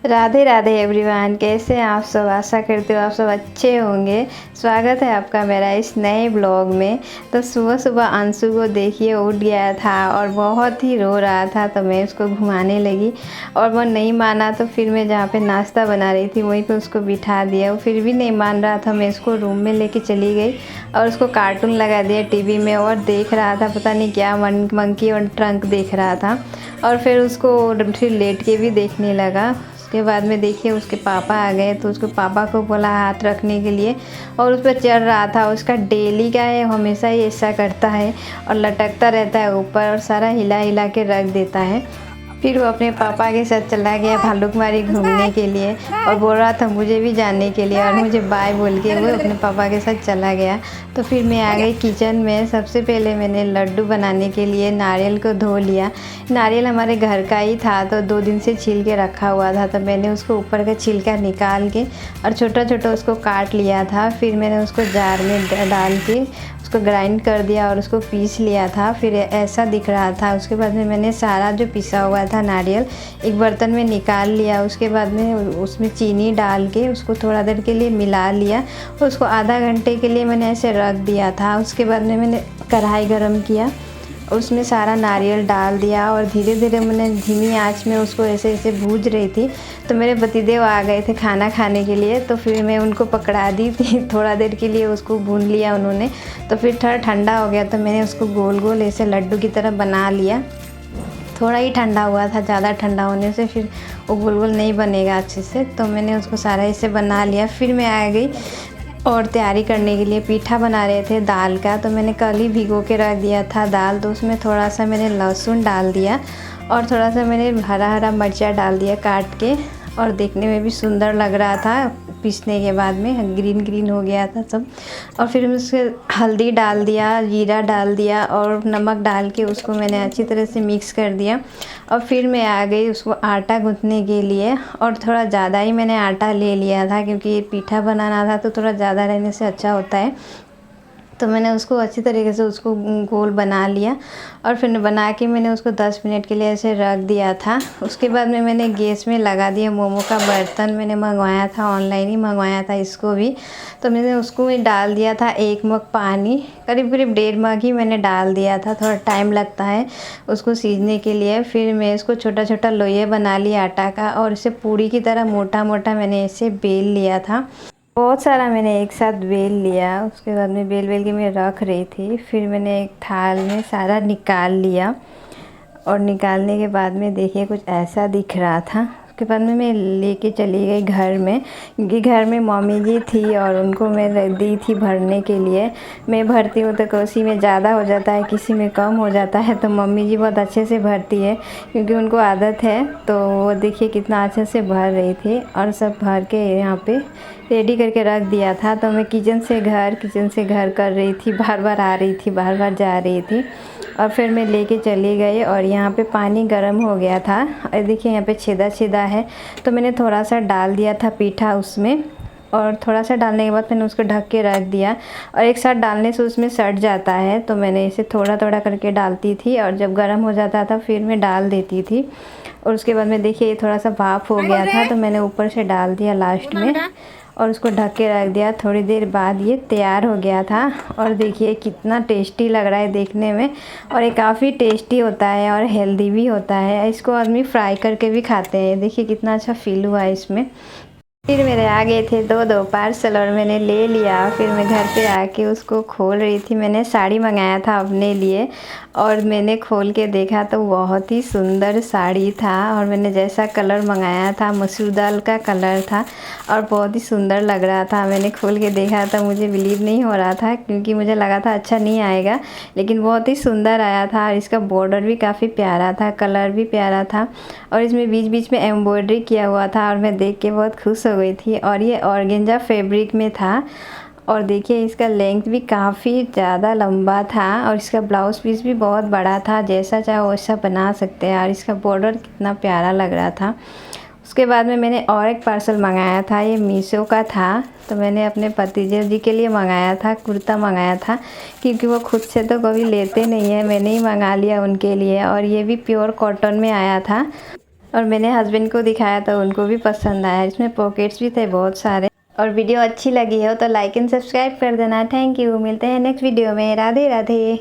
Radhe Radhe everyone, कैसे हैं आप सब। आशा करते हो आप सब अच्छे होंगे। स्वागत है आपका मेरा इस नए ब्लॉग में। तो सुबह सुबह अंशु को देखिए उठ गया था और बहुत ही रो रहा था, तो मैं उसको घुमाने लगी और वो नहीं माना। तो फिर मैं जहाँ पे नाश्ता बना रही थी वहीं पे उसको बिठा दिया। वो फिर भी नहीं मान रहा था। मैं उसको रूम में लेके चली गई और उसको कार्टून लगा दिया टीवी में और देख रहा था, पता नहीं क्या मंकी और ट्रंक देख रहा था। और फिर उसको फिर लेट के भी देखने लगा। उसके बाद में देखिए उसके पापा आ गए, तो उसके पापा को बोला हाथ रखने के लिए और उस पर चढ़ रहा था। उसका डेली का है, हमेशा ही ऐसा करता है और लटकता रहता है ऊपर और सारा हिला हिला के रख देता है। फिर वो अपने पापा के साथ चला गया भालूकमारी घूमने के लिए और बोल रहा था मुझे भी जाने के लिए और मुझे बाय बोल के वो अपने पापा के साथ चला गया। तो फिर मैं आ गई किचन में। सबसे पहले मैंने लड्डू बनाने के लिए नारियल को धो लिया। नारियल हमारे घर का ही था, तो 2 दिन से छील के रखा हुआ था। तो मैंने उसको ऊपर का छिलका निकाल के और छोटा छोटा उसको काट लिया था। फिर मैंने उसको जार में डाल के उसको ग्राइंड कर दिया और उसको पीस लिया था। फिर ऐसा दिख रहा था। उसके बाद में मैंने सारा जो पिसा हुआ था नारियल एक बर्तन में निकाल लिया। उसके बाद में उसमें चीनी डाल के उसको थोड़ा देर के लिए मिला लिया। उसको आधा घंटे के लिए मैंने ऐसे रख दिया था। उसके बाद में मैंने कढ़ाई गरम किया, उसमें सारा नारियल डाल दिया और धीरे धीरे मैंने धीमी आंच में उसको ऐसे ऐसे भूज रही थी। तो मेरे पतिदेव आ गए थे खाना खाने के लिए, तो फिर मैं उनको पकड़ा दी थी। थोड़ा देर के लिए उसको भून लिया उन्होंने। तो फिर थोड़ा ठंडा हो गया तो मैंने उसको गोल गोल ऐसे लड्डू की तरह बना लिया। थोड़ा ही ठंडा हुआ था, ज़्यादा ठंडा होने से फिर वो गोल गोल नहीं बनेगा अच्छे से। तो मैंने उसको सारा ऐसे बना लिया। फिर मैं आ गई और तैयारी करने के लिए। पीठा बना रहे थे दाल का, तो मैंने कल ही भिगो के रख दिया था दाल। तो उसमें थोड़ा सा मैंने लहसुन डाल दिया और थोड़ा सा मैंने हरा हरा मिर्चा डाल दिया काट के, और देखने में भी सुंदर लग रहा था। पीसने के बाद में ग्रीन ग्रीन हो गया था सब। और फिर उसके हल्दी डाल दिया, जीरा डाल दिया और नमक डाल के उसको मैंने अच्छी तरह से मिक्स कर दिया। और फिर मैं आ गई उसको आटा गूँथने के लिए, और थोड़ा ज़्यादा ही मैंने आटा ले लिया था क्योंकि ये पीठा बनाना था, तो थोड़ा ज़्यादा रहने से अच्छा होता है। तो मैंने उसको अच्छी तरीके से उसको गोल बना लिया और फिर बना के मैंने उसको 10 मिनट के लिए ऐसे रख दिया था। उसके बाद में मैंने गैस में लगा दिया मोमो का बर्तन। मैंने मंगवाया था, ऑनलाइन ही मंगवाया था इसको भी। तो मैंने उसको भी डाल दिया था 1 मग पानी, करीब करीब 1.5 मग ही मैंने डाल दिया था। थोड़ा टाइम लगता है उसको सीझने के लिए। फिर मैं इसको छोटा छोटा लोइया बना लिया आटा का और इसे पूड़ी की तरह मोटा मोटा मैंने इसे बेल लिया था। बहुत सारा मैंने एक साथ बेल लिया। उसके बाद में बेल बेल के मैं रख रही थी। फिर मैंने एक थाल में सारा निकाल लिया और निकालने के बाद में देखिए कुछ ऐसा दिख रहा था। उसके बाद में मैं लेके चली गई घर में, क्योंकि घर में मम्मी जी थी और उनको मैं रख दी थी भरने के लिए। मैं भरती हूँ तो किसी में ज़्यादा हो जाता है, किसी में कम हो जाता है, तो मम्मी जी बहुत अच्छे से भरती है क्योंकि उनको आदत है। तो वो देखिए कितना अच्छे से भर रही थी और सब भर के यहाँ पे रेडी करके रख दिया था। तो मैं किचन से घर कर रही थी, बार बार आ रही थी, बार बार जा रही थी। और फिर मैं लेके चली गई और यहाँ पे पानी गर्म हो गया था और देखिए यहाँ पे छेदा छेदा है। तो मैंने थोड़ा सा डाल दिया था पीठा उसमें, और थोड़ा सा डालने के बाद मैंने उसको ढक के रख दिया। और एक साथ डालने से उसमें सट जाता है, तो मैंने इसे थोड़ा थोड़ा करके डालती थी और जब गर्म हो जाता था फिर मैं डाल देती थी। और उसके बाद में देखिए ये थोड़ा सा भाप हो गया था, तो मैंने ऊपर से डाल दिया लास्ट में और उसको ढक के रख दिया। थोड़ी देर बाद ये तैयार हो गया था और देखिए कितना टेस्टी लग रहा है देखने में, और ये काफ़ी टेस्टी होता है और हेल्दी भी होता है। इसको आदमी फ्राई करके भी खाते हैं। देखिए कितना अच्छा फील हुआ है इसमें। फिर मेरे आ गए थे दो पार्सल और मैंने ले लिया। फिर मैं घर पे आके उसको खोल रही थी। मैंने साड़ी मंगाया था अपने लिए और मैंने खोल के देखा तो बहुत ही सुंदर साड़ी था, और मैंने जैसा कलर मंगाया था मसूर दाल का कलर था और बहुत ही सुंदर लग रहा था। मैंने खोल के देखा तो मुझे बिलीव नहीं हो रहा था क्योंकि मुझे लगा था अच्छा नहीं आएगा, लेकिन बहुत ही सुंदर आया था। और इसका बॉर्डर भी काफ़ी प्यारा था, कलर भी प्यारा था और इसमें बीच बीच में एम्ब्रॉयडरी किया हुआ था और मैं देख के बहुत खुश हो गई थी। और ये ऑर्गेन्जा फैब्रिक में था और देखिए इसका लेंथ भी काफ़ी ज़्यादा लंबा था और इसका ब्लाउज पीस भी बहुत बड़ा था। जैसा चाहे वैसा बना सकते हैं और इसका बॉर्डर कितना प्यारा लग रहा था। उसके बाद में मैंने और एक पार्सल मंगाया था, ये मीशो का था। तो मैंने अपने भतीजे जी के लिए मंगाया था, कुर्ता मंगाया था क्योंकि वो खुद से तो कभी लेते नहीं है, मैंने ही मंगा लिया उनके लिए। और ये भी प्योर कॉटन में आया था। और मैंने हस्बैंड को दिखाया तो उनको भी पसंद आया। इसमें पॉकेट्स भी थे बहुत सारे। और वीडियो अच्छी लगी हो तो लाइक एंड सब्सक्राइब कर देना। Thank you. मिलते हैं नेक्स्ट वीडियो में। राधे राधे।